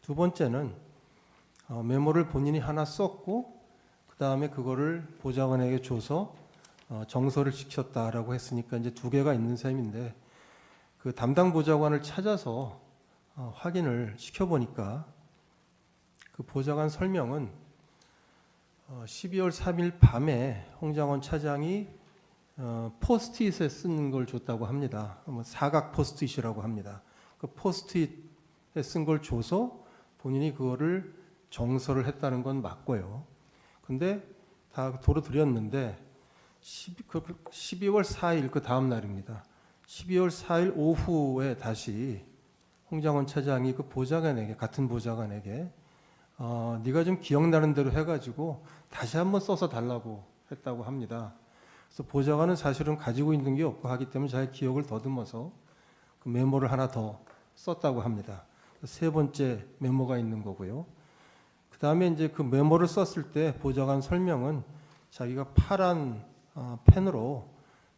두 번째는 메모를 본인이 하나 썼고 그 다음에 그거를 보좌관에게 줘서 정서를 시켰다라고 했으니까 이제 두 개가 있는 셈인데 그 담당 보좌관을 찾아서 확인을 시켜보니까 그 보좌관 설명은 12월 3일 밤에 홍장원 차장이 포스트잇에 쓴 걸 줬다고 합니다. 사각 포스트잇이라고 합니다. 그 포스트잇에 쓴 걸 줘서 본인이 그거를 정서를 했다는 건 맞고요. 근데 다 도로 드렸는데 12월 4일 그 다음 날입니다. 12월 4일 오후에 다시 홍장원 차장이 그 보좌관에게 같은 보좌관에게 네가 좀 기억나는 대로 해가지고 다시 한번 써서 달라고 했다고 합니다. 그래서 보좌관은 사실은 가지고 있는 게 없고 하기 때문에 자기 기억을 더듬어서 그 메모를 하나 더 썼다고 합니다. 세 번째 메모가 있는 거고요. 그 다음에 이제 그 메모를 썼을 때 보좌관 설명은 자기가 파란 펜으로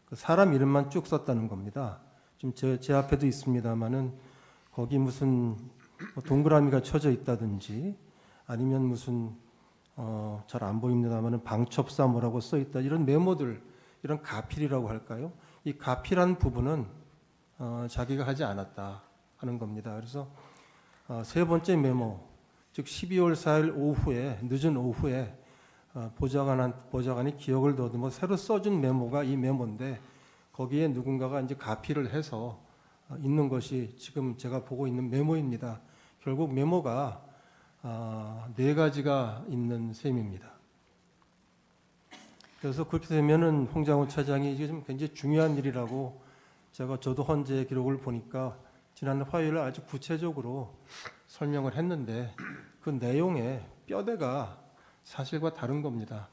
그 사람 이름만 쭉 썼다는 겁니다. 지금 제 앞에도 있습니다만은 거기 무슨 동그라미가 쳐져 있다든지 아니면 무슨 잘 안 보입니다만은 방첩사 뭐라고 써 있다 이런 메모들 이런 가필이라고 할까요? 이 가필한 부분은 자기가 하지 않았다 하는 겁니다. 그래서 세 번째 메모 즉 12월 4일 오후에 늦은 오후에 보좌관이 기억을 더듬어 새로 써준 메모가 이 메모인데 거기에 누군가가 이제 가필을 해서 있는 것이 지금 제가 보고 있는 메모입니다. 결국 메모가 네 가지가 있는 셈입니다. 그래서 그렇게 되면은 홍장원 차장이 이게 좀 굉장히 중요한 일이라고 저도 헌재 기록을 보니까 지난 화요일에 아주 구체적으로 설명을 했는데 그 내용의 뼈대가 사실과 다른 겁니다.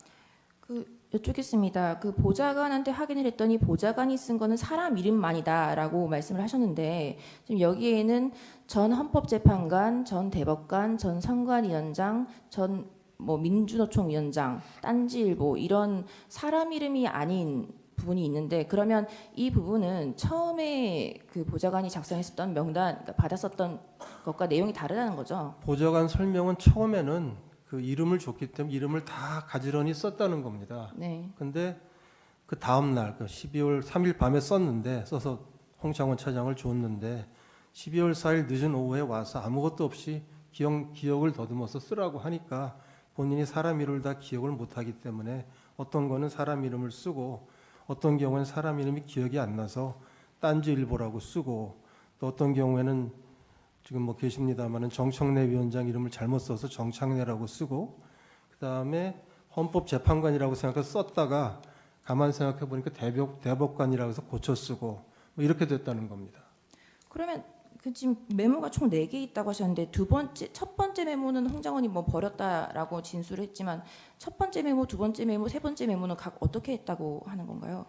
여쭙겠습니다. 그 보좌관한테 확인을 했더니 보좌관이 쓴 거는 사람 이름만이다라고 말씀을 하셨는데 지금 여기에는 전 헌법재판관, 전 대법관, 전 선관위원장, 전 민주노총 위원장, 딴지일보 이런 사람 이름이 아닌 부분이 있는데 그러면 이 부분은 처음에 그 보좌관이 작성했었던 명단 그러니까 받았었던 것과 내용이 다르다는 거죠. 보좌관 설명은 처음에는 그 이름을 줬기 때문에 이름을 다 가지런히 썼다는 겁니다. 네. 근데 그 다음 날, 그 12월 3일 밤에 써서 홍장원 차장을 줬는데 12월 4일 늦은 오후에 와서 아무것도 없이 기억을 더듬어서 쓰라고 하니까 본인이 사람 이름을 다 기억을 못하기 때문에 어떤 거는 사람 이름을 쓰고 어떤 경우에는 사람 이름이 기억이 안 나서 딴지일보라고 쓰고 또 어떤 경우에는 지금 계십니다만은 정청래 위원장 이름을 잘못 써서 정창래라고 쓰고 그 다음에 헌법재판관이라고 생각해서 썼다가 가만 생각해 보니까 대법관이라고 해서 고쳐 쓰고 이렇게 됐다는 겁니다. 그러면 그 지금 메모가 총 4개 있다고 하셨는데 첫 번째 메모는 홍장원이 버렸다라고 진술을 했지만 첫 번째 메모, 두 번째 메모, 세 번째 메모는 각 어떻게 했다고 하는 건가요?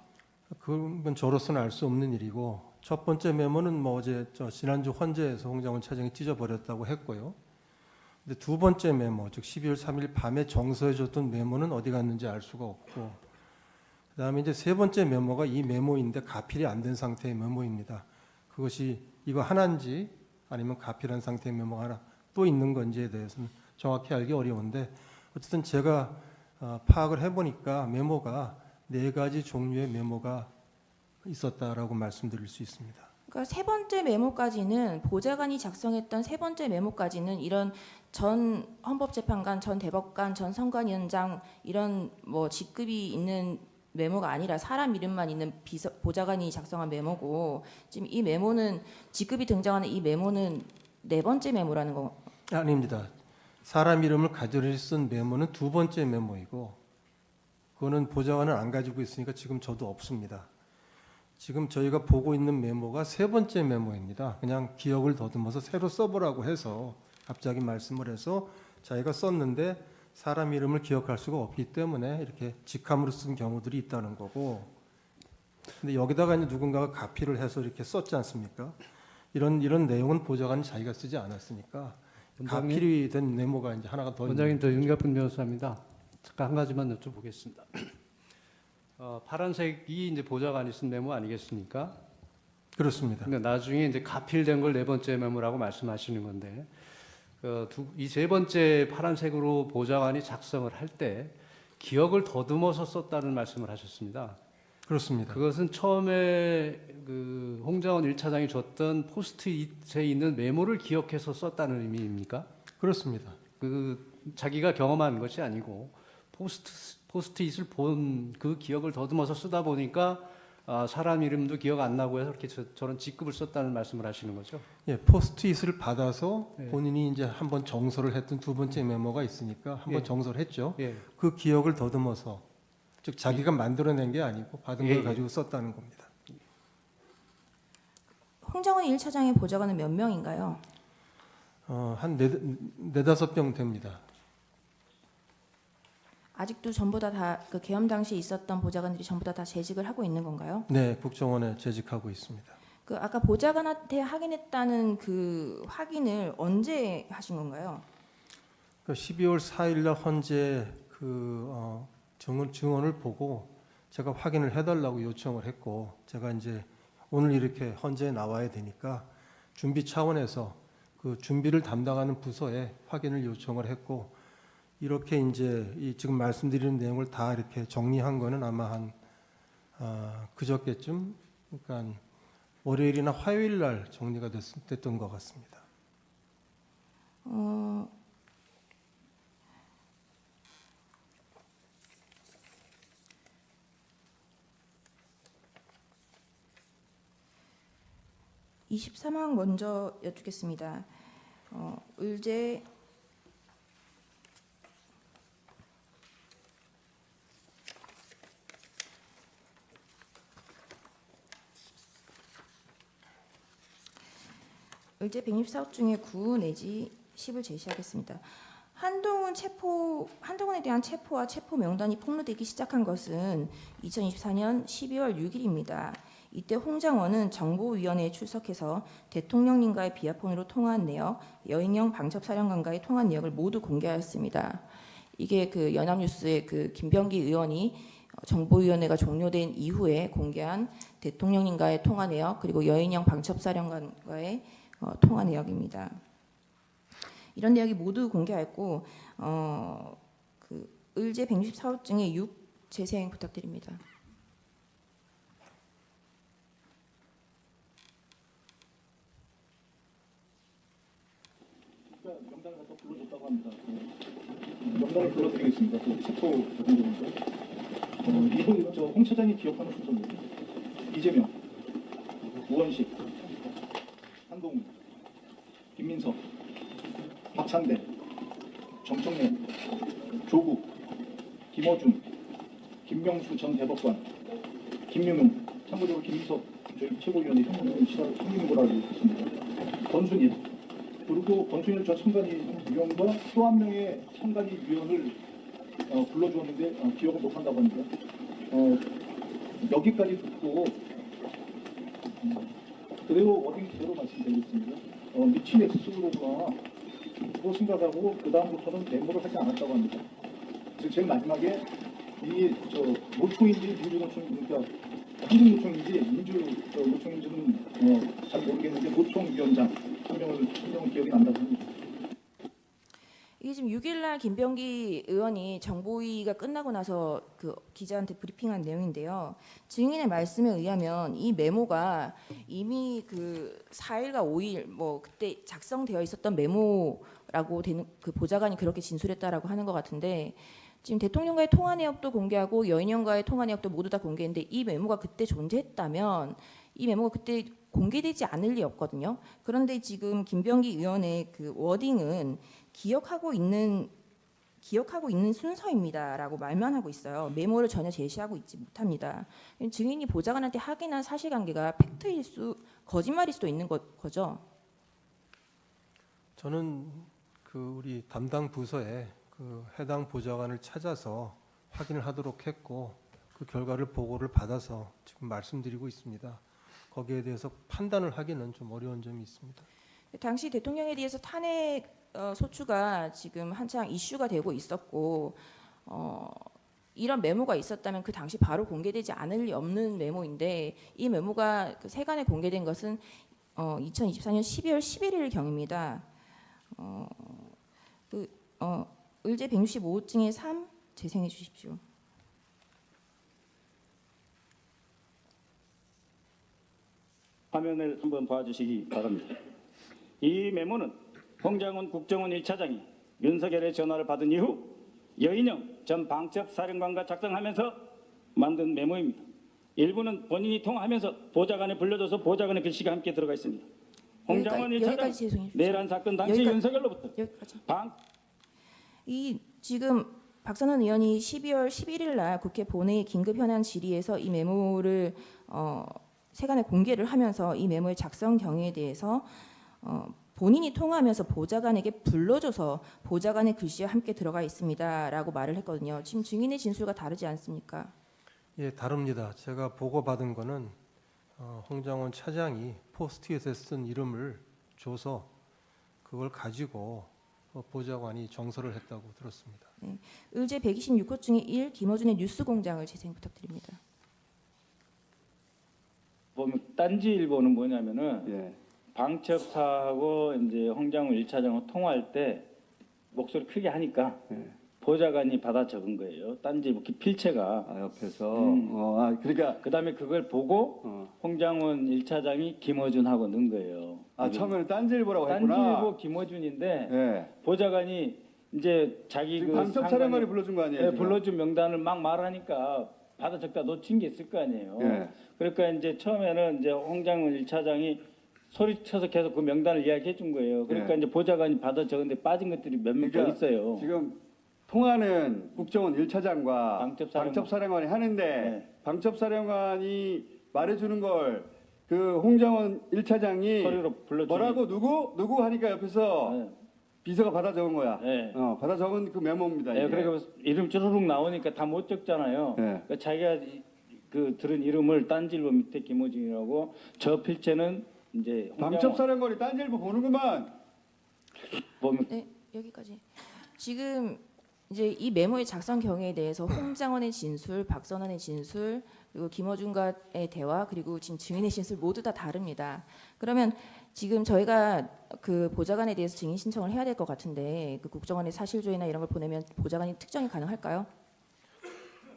그건 저로서는 알 수 없는 일이고 첫 번째 메모는 어제 지난주 헌재에서 홍장원 차장이 찢어버렸다고 했고요. 근데 두 번째 메모, 즉 12월 3일 밤에 정서해줬던 메모는 어디 갔는지 알 수가 없고 그다음에 이제 세 번째 메모가 이 메모인데 가필이 안 된 상태의 메모입니다. 그것이 이거 하나인지 아니면 가필한 상태의 메모가 하나 또 있는 건지에 대해서는 정확히 알기 어려운데 어쨌든 제가 파악을 해보니까 메모가 4가지 종류의 메모가 있었다라고 말씀드릴 수 있습니다. 그러니까 세 번째 메모까지는 보좌관이 작성했던 세 번째 메모까지는 이런 전 헌법재판관, 전 대법관, 전 선관위원장 이런 직급이 있는 메모가 아니라 사람 이름만 있는 보좌관이 작성한 메모고 지금 이 메모는 직급이 등장하는 이 메모는 네 번째 메모라는 거 아닙니다. 사람 이름을 가지런히 쓴 메모는 두 번째 메모이고 그거는 보좌관은 안 가지고 있으니까 지금 저도 없습니다. 지금 저희가 보고 있는 메모가 세 번째 메모입니다. 그냥 기억을 더듬어서 새로 써보라고 해서 갑자기 말씀을 해서 자기가 썼는데 사람 이름을 기억할 수가 없기 때문에 이렇게 직함으로 쓴 경우들이 있다는 거고 근데 여기다가 이제 누군가가 가필을 해서 이렇게 썼지 않습니까? 이런 내용은 보좌관이 자기가 쓰지 않았으니까 가필이 된 메모가 이제 하나가 더 원장님, 저 윤갑훈 변호사입니다. 잠깐 한 가지만 여쭤보겠습니다. 파란색이 이제 보좌관이 쓴 메모 아니겠습니까? 그렇습니다. 그러니까 나중에 이제 가필된 걸 네 번째 메모라고 말씀하시는 건데 이 세 번째 파란색으로 보좌관이 작성을 할 때 기억을 더듬어서 썼다는 말씀을 하셨습니다. 그렇습니다. 그것은 처음에 그 홍장원 1차장이 줬던 포스트잇에 있는 메모를 기억해서 썼다는 의미입니까? 그렇습니다. 그 자기가 경험한 것이 아니고 포스트잇을 본 그 기억을 더듬어서 쓰다 보니까 사람 이름도 기억 안 나고 해서 이렇게 저런 직급을 썼다는 말씀을 하시는 거죠? 예, 포스트잇을 받아서 예. 본인이 이제 한번 정서를 했던 두 번째 메모가 있으니까 한번 예. 정서를 했죠. 예. 그 기억을 더듬어서, 즉 자기가 만들어낸 게 아니고 받은 예, 걸 예. 가지고 썼다는 겁니다. 홍장원 1차장의 보좌관은 몇 명인가요? 한 네다섯 명 됩니다. 아직도 전부 다 그 계엄 당시에 있었던 보좌관들이 전부 다 재직을 하고 있는 건가요? 네, 국정원에 재직하고 있습니다. 그 아까 보좌관한테 확인했다는 그 확인을 언제 하신 건가요? 12월 4일 날 헌재 증언을 보고 제가 확인을 해달라고 요청을 했고, 제가 이제 오늘 이렇게 헌재에 나와야 되니까 준비 차원에서 그 준비를 담당하는 부서에 확인을 요청을 했고, 이렇게 이제 지금 말씀드리는 내용을 다 이렇게 정리한 거는 아마 한 그저께쯤, 그러니까 월요일이나 화요일 날 정리가 됐던 것 같습니다. 어, (23항) 먼저 여쭙겠습니다. 의제 의제 164호 중에 9 내지 10을 제시하겠습니다. 한동훈에 대한 체포와 체포 명단이 폭로되기 시작한 것은 2024년 12월 6일입니다. 이때 홍장원은 정보위원회에 출석해서 대통령님과의 비아폰으로 통화한 내역, 여인영 방첩사령관과의 통화 내역을 모두 공개하였습니다. 이게 그 연합뉴스의 그 김병기 의원이 정보위원회가 종료된 이후에 공개한 대통령님과의 통화 내역, 그리고 여인영 방첩사령관과의 통화 내역입니다. 이런 내역이 모두 공개하였고, 그 의제 164호 중에 6 재생 부탁드립니다. 명단을 갖다 불러줬다고 합니다. 명단을 불러드리겠습니다. 그 체포 같은 경우인데, 이분 홍 차장이 기억하는 순서입니다. 이재명, 우원식, 한동훈, 김민석, 박찬대, 정청래, 조국, 김어준, 김명수 전 대법관, 김유명, 참고적으로 김민석 저희 최고위원이 형님으로 알고 있습니다. 권순일, 그리고 권순일 전 선관위원과 또 한 명의 선관위위원을 불러주었는데 기억을 못한다고 합니다. 여기까지 듣고 그대로 워딩 그대로 말씀드리겠습니다. 미친 X로구나 그거 생각하고 그 다음부터는 메모를 하지 않았다고 합니다. 그래서 제일 마지막에 이 노총인지 민주노총, 그러니까 한국노총인지 민주노총인지는 잘 모르겠는데 노총위원장 한 명은 기억이 난다고 합니다. 이게 지금 6일날 김병기 의원이 정보위가 끝나고 나서 그 기자한테 브리핑한 내용인데요. 증인의 말씀에 의하면 이 메모가 이미 그 4일과 5일 뭐 그때 작성되어 있었던 메모라고 되는 그 보좌관이 그렇게 진술했다라고 하는 것 같은데, 지금 대통령과의 통화 내역도 공개하고 여인영과의 통화 내역도 모두 다 공개했는데 이 메모가 그때 존재했다면 이 메모가 그때 공개되지 않을 리 없거든요. 그런데 지금 김병기 의원의 그 워딩은 기억하고 있는 순서입니다라고 말만 하고 있어요. 메모를 전혀 제시하고 있지 못합니다. 증인이 보좌관한테 확인한 사실관계가 팩트일 거짓말일 수도 있는 거죠. 저는 우리 담당 부서에 해당 보좌관을 찾아서 확인을 하도록 했고, 그 결과를 보고를 받아서 지금 말씀드리고 있습니다. 거기에 대해서 판단을 하기는 좀 어려운 점이 있습니다. 당시 대통령에 대해서 탄핵 소추가 지금 한창 이슈가 되고 있었고, 이런 메모가 있었다면 그 당시 바로 공개되지 않을 리 없는 메모인데, 이 메모가 그 세간에 공개된 것은 2024년 12월 11일 경입니다. 의제 165호증의 3 재생해 주십시오. 화면을 한번 봐주시기 바랍니다. 이 메모는 홍장훈 국정원 1차장이 윤석열의 전화를 받은 이후 여인영 전 방첩사령관과 작성하면서 만든 메모입니다. 일부는 본인이 통화하면서 보좌관에 불려줘서 보좌관의 글씨가 함께 들어가 있습니다. 홍장훈 여기까지 1차장 죄송해 주십시오. 내란 사건 당시 여기까지- 윤석열로부터 여기까지. 이 지금 박선원 의원이 12월 11일 날 국회 본회의 긴급 현안 질의에서 이 메모를 세간에 공개를 하면서 이 메모의 작성 경위에 대해서 본인이 통화하면서 보좌관에게 불러줘서 보좌관의 글씨와 함께 들어가 있습니다라고 말을 했거든요. 지금 증인의 진술과 다르지 않습니까? 예, 다릅니다. 제가 보고받은 거는 홍장원 차장이 포스트잇에 쓴 이름을 줘서 그걸 가지고 보좌관이 정서를 했다고 들었습니다. 의제 126호 중에 1 김어준의 뉴스공장을 재생 부탁드립니다. 보면 딴지일보는 뭐냐면은 예. 방첩사하고 이제 홍장훈 1차장하고 통화할 때 목소리 크게 하니까 예. 보좌관이 받아 적은 거예요. 딴지일보 필체가. 아, 옆에서 그러니까 그다음에 그걸 보고 홍장훈 1차장이 김어준하고 넣은 거예요. 처음에는 딴지일보라고 했구나. 딴지일보 김어준인데 예. 보좌관이 이제 자기 지금 그 방첩사령관이 상관이- 불러준 거 아니에요? 예, 지금? 불러준 명단을 막 말하니까 받아 적다 놓친 게 있을 거 아니에요. 예. 그러니까 이제 처음에는 이제 홍장훈 1차장이 소리쳐서 계속 그 명단을 이야기해 준 거예요. 그러니까 예. 이제 보좌관이 받아 적은데 빠진 것들이 몇 명 더 그러니까 있어요. 지금 통화는 국정원 1차장과 방첩사령관. 방첩사령관이 하는데 네. 방첩사령관이 말해주는 걸 그 홍장원 1차장이 소리로 불러주니. 뭐라고 누구 하니까 옆에서 네. 비서가 받아 적은 거야. 네. 받아 적은 그 메모입니다. 예, 이게. 그러니까 이름 쭈루룩 나오니까 다 못 적잖아요. 예. 그러니까 자기가 그 들은 이름을 딴지일보 밑에 김호중이라고 저 필체는 이제 방첩사령관이 딴지일보 보는구만. 보면 네, 여기까지. 지금 이제 이 메모의 작성 경위에 대해서 홍장원의 진술, 박선원의 진술, 그리고 김어준과의 대화, 그리고 지금 증인의 진술 모두 다 다릅니다. 그러면 지금 저희가 그 보좌관에 대해서 증인 신청을 해야 될 것 같은데 그 국정원의 사실조회나 이런 걸 보내면 보좌관이 특정이 가능할까요?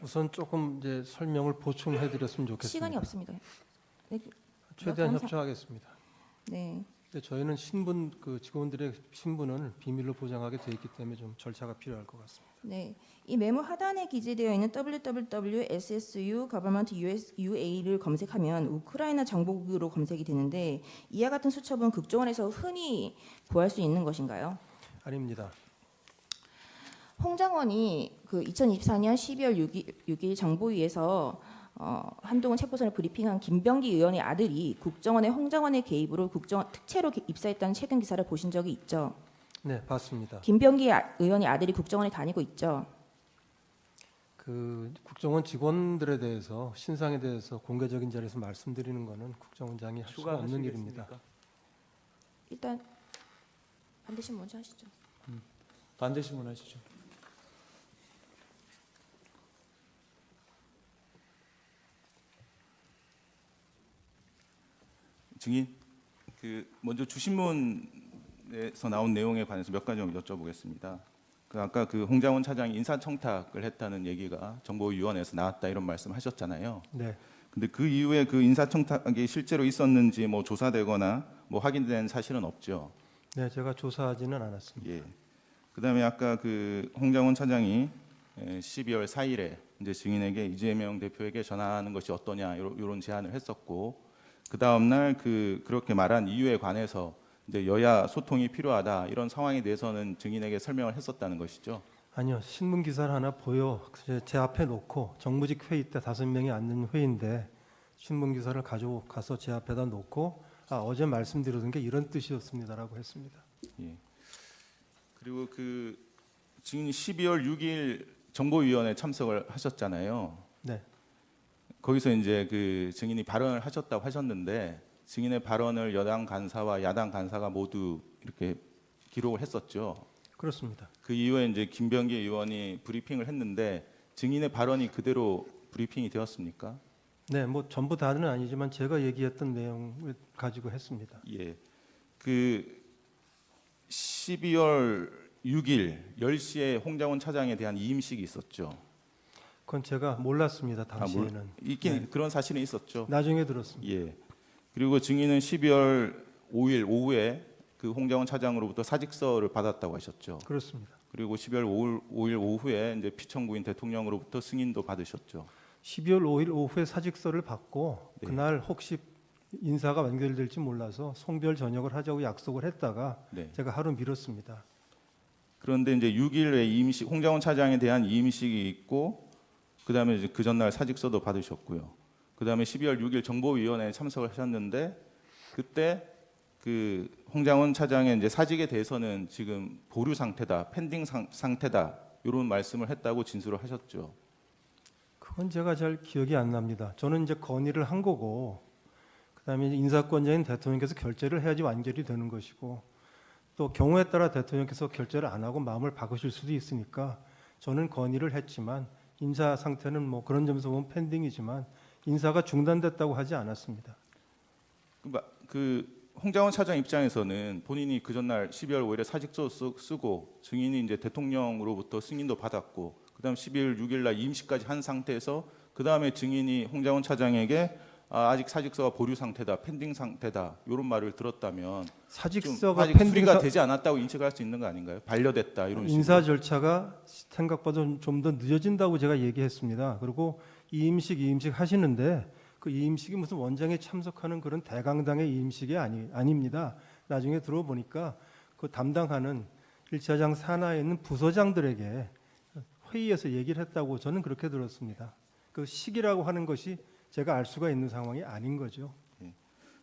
우선 조금 이제 설명을 보충해드렸으면 좋겠습니다. 시간이 없습니다. 네, 최대한 감사- 협조하겠습니다. 네. 근데 저희는 신분 그 직원들의 신분을 비밀로 보장하게 돼 있기 때문에 좀 절차가 필요할 것 같습니다. 네, 이 메모 하단에 기재되어 있는 www.ssu government USUA를 검색하면 우크라이나 정보국으로 검색이 되는데 이와 같은 수첩은 국정원에서 흔히 구할 수 있는 것인가요? 아닙니다. 홍장원이 그 2024년 12월 6일 정보위에서 한동훈 체포선을 브리핑한 김병기 의원의 아들이 국정원의 홍장원의 개입으로 국정원 특채로 입사했다는 최근 기사를 보신 적이 있죠. 네, 봤습니다. 김병기 의원의 아들이 국정원에 다니고 있죠. 그 국정원 직원들에 대해서 신상에 대해서 공개적인 자리에서 말씀드리는 것은 국정원장이 할 수가 없는 일입니다. 일단 반드시 먼저 하시죠. 반대 신문하시죠. 증인, 먼저 주신문에서 나온 내용에 관해서 몇 가지 좀 여쭤보겠습니다. 아까 그 홍장원 차장이 인사청탁을 했다는 얘기가 정보위원회에서 나왔다 이런 말씀하셨잖아요. 네, 근데 그 이후에 그 인사청탁이 실제로 있었는지 뭐 조사되거나 뭐 확인된 사실은 없죠. 네, 제가 조사하지는 않았습니다. 예. 그다음에 아까 그 홍장원 차장이 12월 4일에 이제 증인에게 이재명 대표에게 전화하는 것이 어떠냐 이런 제안을 했었고 그 다음 날 그렇게 말한 이유에 관해서 이제 여야 소통이 필요하다 이런 상황에 대해서는 증인에게 설명을 했었다는 것이죠. 아니요, 신문 기사를 하나 제 앞에 놓고 정무직 회의 때 5명이 앉는 회의인데 신문 기사를 가지고 가서 제 앞에다 놓고 어제 말씀드렸던 게 이런 뜻이었습니다라고 했습니다. 예. 그리고 그 증인이 12월 6일 정보위원회 참석을 하셨잖아요. 네, 거기서 이제 그 증인이 발언을 하셨다고 하셨는데 증인의 발언을 여당 간사와 야당 간사가 모두 이렇게 기록을 했었죠. 그렇습니다. 그 이후에 이제 김병기 의원이 브리핑을 했는데 증인의 발언이 그대로 브리핑이 되었습니까? 네, 뭐 전부 다는 아니지만 제가 얘기했던 내용을 가지고 했습니다. 예. 그 12월 6일 10시에 홍장원 차장에 대한 이임식이 있었죠. 그건 제가 몰랐습니다. 당시에는. 있긴 그런 사실은 있었죠. 나중에 들었습니다. 예. 그리고 증인은 12월 5일 오후에 그 홍장원 차장으로부터 사직서를 받았다고 하셨죠. 그렇습니다. 그리고 12월 5일 오후에 이제 피청구인 대통령으로부터 승인도 받으셨죠. 12월 5일 오후에 사직서를 받고 네. 그날 혹시 인사가 연결될지 몰라서 송별 저녁을 하자고 약속을 했다가 네. 제가 하루 미뤘습니다. 그런데 이제 6일에 이임식 홍장원 차장에 대한 이임식이 있고 그다음에 이제 그 전날 사직서도 받으셨고요. 그다음에 12월 6일 정보위원회에 참석을 하셨는데 그때 그 홍장원 차장의 이제 사직에 대해서는 지금 보류 상태다, 펜딩 상태다 이런 말씀을 했다고 진술을 하셨죠. 그건 제가 잘 기억이 안 납니다. 저는 이제 건의를 한 거고 그다음에 이제 인사권자인 대통령께서 결재를 해야지 완결이 되는 것이고 또 경우에 따라 대통령께서 결재를 안 하고 마음을 바꾸실 수도 있으니까 저는 건의를 했지만 인사 상태는 뭐 그런 점에서 보면 펜딩이지만 인사가 중단됐다고 하지 않았습니다. 그 홍장원 차장 입장에서는 본인이 그 전날 12월 5일에 사직서 쓰고 증인이 이제 대통령으로부터 승인도 받았고 그다음 12월 6일 날 이임식까지 한 상태에서 그다음에 증인이 홍장원 차장에게 아직 사직서가 보류 상태다, 펜딩 상태다 이런 말을 들었다면 사직서가 아직 펜딩 수리가 되지 않았다고 인식할 수 있는 거 아닌가요? 반려됐다 이런 식으로. 인사 절차가 생각보다 좀 더 늦어진다고 제가 얘기했습니다. 그리고 이임식 하시는데 그 이임식이 무슨 원장에 참석하는 그런 대강당의 이임식이 아닙니다. 나중에 들어보니까 그 담당하는 1차장 산하에 있는 부서장들에게 회의에서 얘기를 했다고 저는 그렇게 들었습니다. 그 시기라고 하는 것이 제가 알 수가 있는 상황이 아닌 거죠.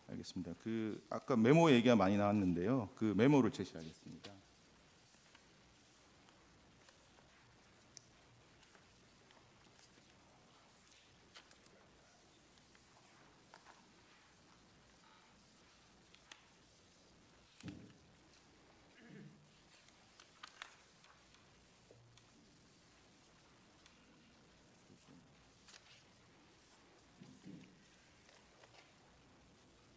알겠습니다. 그 아까 메모 얘기가 많이 나왔는데요. 그 메모를 제시하겠습니다.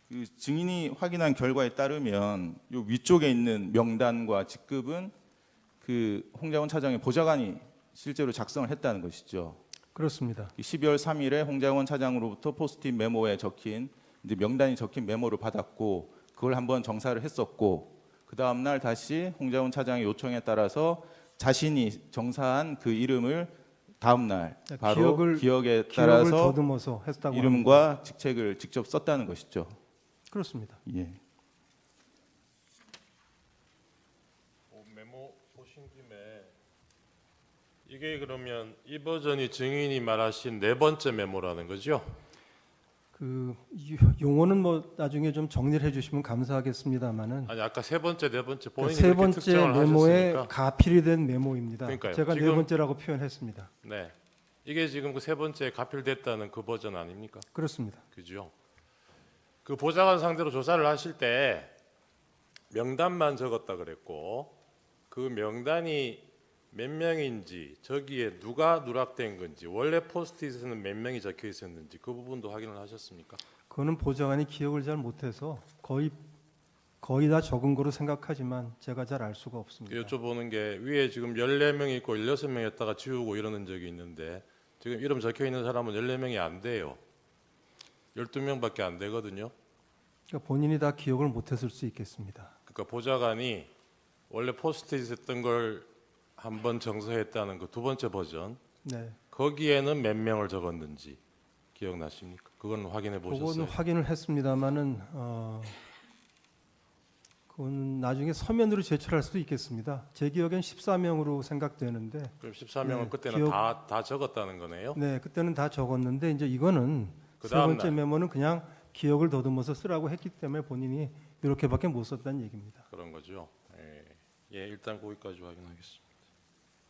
그 증인이 확인한 결과에 따르면 요 위쪽에 있는 명단과 직급은 그 홍장원 차장의 보좌관이 실제로 작성을 했다는 것이죠. 그렇습니다. 12월 3일에 홍장원 차장으로부터 포스트잇 메모에 적힌 이제 명단이 적힌 메모를 받았고 그걸 한번 정사를 했었고 그 다음 날 다시 홍장원 차장의 요청에 따라서 자신이 정사한 그 이름을 다음 날 바로 기억에 기억을 따라서 더듬어서 했다고 합니다. 이름과 직책을 직접 썼다는 것이죠. 그렇습니다. 예. 메모 보신 김에 이게 그러면 이 버전이 증인이 말하신 네 번째 메모라는 거죠? 그 용어는 뭐 나중에 좀 정리를 해주시면 감사하겠습니다만은 아니 아까 세 번째, 네 번째 본인이 세 그렇게 번째 특정을 메모에 하셨으니까. 가필이 된 메모입니다. 그러니까요. 제가 네 지금- 번째라고 표현했습니다. 네, 이게 지금 그 세 번째 가필됐다는 그 버전 아닙니까? 그렇습니다. 그죠? 그 보좌관 상대로 조사를 하실 때 명단만 적었다 그랬고 그 명단이 몇 명인지 저기에 누가 누락된 건지 원래 포스트잇에는 몇 명이 적혀 있었는지 그 부분도 확인을 하셨습니까? 그거는 보좌관이 기억을 잘 못해서 거의 다 적은 거로 생각하지만 제가 잘 알 수가 없습니다. 여쭤보는 게 위에 지금 14명 있고 16명이었다가 지우고 이러는 적이 있는데 지금 이름 적혀 있는 사람은 14명이 안 돼요. 12명밖에 안 되거든요. 그러니까 본인이 다 기억을 못했을 수 있겠습니다. 그러니까 보좌관이 원래 포스트잇 했던 걸 한번 정서했다는 그 두 번째 버전 네, 거기에는 몇 명을 적었는지 기억나십니까? 그건 확인해 그거는 보셨어요? 확인을 했습니다만은 그건 나중에 서면으로 제출할 수도 있겠습니다. 제 기억엔 14명으로 생각되는데 그럼 14명은 네, 그때는 기억- 다 적었다는 거네요. 네, 그때는 다 적었는데 이제 이거는 그 세 다음 번째 날. 메모는 그냥 기억을 더듬어서 쓰라고 했기 때문에 본인이 이렇게밖에 못 썼다는 얘기입니다. 그런 거죠. 예, 일단 거기까지 확인하겠습니다.